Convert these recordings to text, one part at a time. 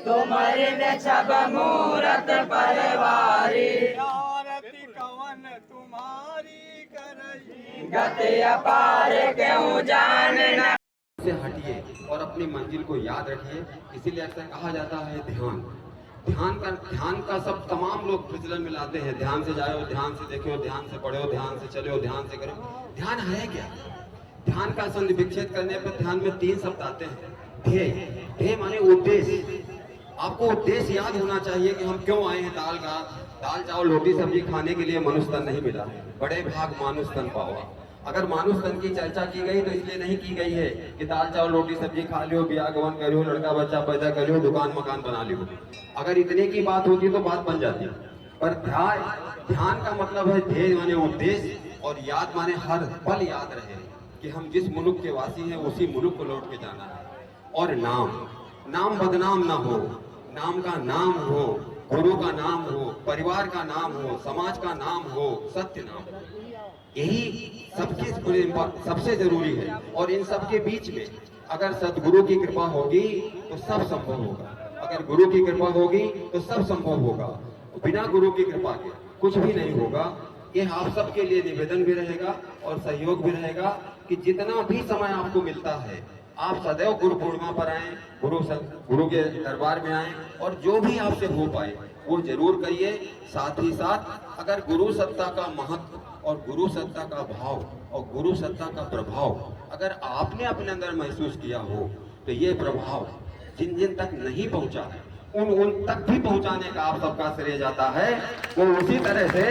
तुम्हारी ने छब मूरत परवारी, आरती कवन तुम्हारी करई, गति अपार क्यों जानना। से हटिए और अपनी मंजिल को याद रखिए। इसीलिए अक्सर कहा जाता है ध्यान का सब तमाम लोग प्रचलन में लाते हैं। ध्यान से जाओ, ध्यान से देखो, ध्यान से पढ़ो, ध्यान से चलो, ध्यान से करो। ध्यान है क्या? ध्यान का संधि विच्छेद करने पर ध्यान में 3 शब्द आते हैं। ध्येय, ध्येय माने उद्देश्य। आपको उद्देश्य याद होना चाहिए कि हम क्यों आए हैं। दाल चावल रोटी सब्जी खाने के लिए मनुष्य तन नहीं मिला, बड़े भाग मानुष तन पाओ। अगर मानुष तन की चर्चा की गई तो इसलिए नहीं की गई है कि दाल चावल रोटी सब्जी खा लियो, ब्याह गवन करियो, लड़का बच्चा पैदा करियो, दुकान मकान बना लियो। अगर इतने की बात होती तो बात बन जाती। पर ध्यान का मतलब है ध्येय माने उद्देश्य, और याद माने हर पल याद रहे कि हम जिस मुल्क के वासी हैं उसी मुल्क को लौट के जाना है। और नाम बदनाम ना हो, नाम का नाम हो, गुरु का नाम हो, परिवार का नाम हो, समाज का नाम हो, सत्य नाम हो। यही सबसे जरूरी है। और इन सब के बीच में अगर सदगुरु की कृपा होगी तो सब संभव होगा। अगर गुरु की कृपा होगी तो सब संभव होगा। बिना गुरु की कृपा के कुछ भी नहीं होगा। ये आप सबके लिए निवेदन भी रहेगा और सहयोग भी रहेगा कि जितना भी समय आपको मिलता है आप सदैव गुरु पूर्णिमा पर आए, गुरु के दरबार में आए, और जो भी आपसे हो पाए वो जरूर करिए। साथ ही साथ अगर गुरु सत्ता का महत्व और गुरु सत्ता का भाव और गुरु सत्ता का प्रभाव अगर आपने अपने अंदर महसूस किया हो तो ये प्रभाव जिन जिन तक नहीं पहुंचा उन तक भी पहुंचाने का आप सबका श्रेय जाता है। वो उसी तरह से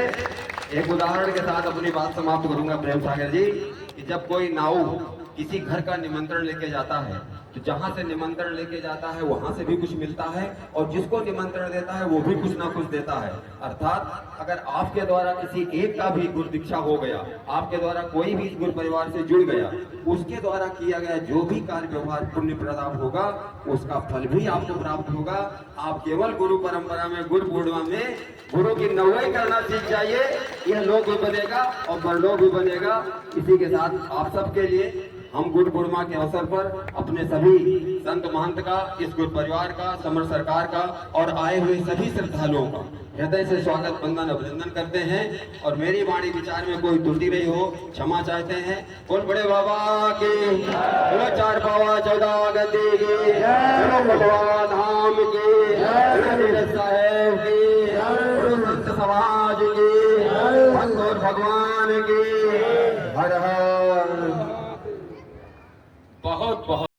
एक उदाहरण के साथ अपनी बात समाप्त करूंगा प्रेम सागर जी, कि जब कोई नाऊ किसी घर का निमंत्रण लेके जाता है तो जहां से निमंत्रण लेके जाता है वहां से भी कुछ मिलता है, और जिसको निमंत्रण देता है वो भी कुछ ना कुछ देता है। अर्थात अगर आपके द्वारा किसी एक का भी गुरु दीक्षा हो गया, आपके द्वारा कोई भी गुरु परिवार से जुड़ गया, उसके द्वारा किया गया जो भी कार्य व्यवहार पुण्य प्रदान होगा उसका फल भी आपको प्राप्त होगा। आप केवल गुरु परंपरा में गुरु पूर्णिमा में गुरु की नवई करना सीख जाइए, यह लोक भी बनेगा और परलोक भी बनेगा। इसी के साथ आप सबके लिए हम गुरु पूर्णिमा के अवसर पर अपने सभी संत महंत का, इस गुरु परिवार का, समर सरकार का और आए हुए सभी श्रद्धालुओं का हृदय से स्वागत वंदन अभिनंदन करते हैं। और मेरी वाणी विचार में कोई त्रुटि रही हो क्षमा चाहते हैं। बोल बड़े बाबा के, बोलो 4 पावा 14 गति के, बोलो भगवान धाम के, बोलो साहेब के, बोलो संत समाज के, भगवान के, हर हर। बहुत बहुत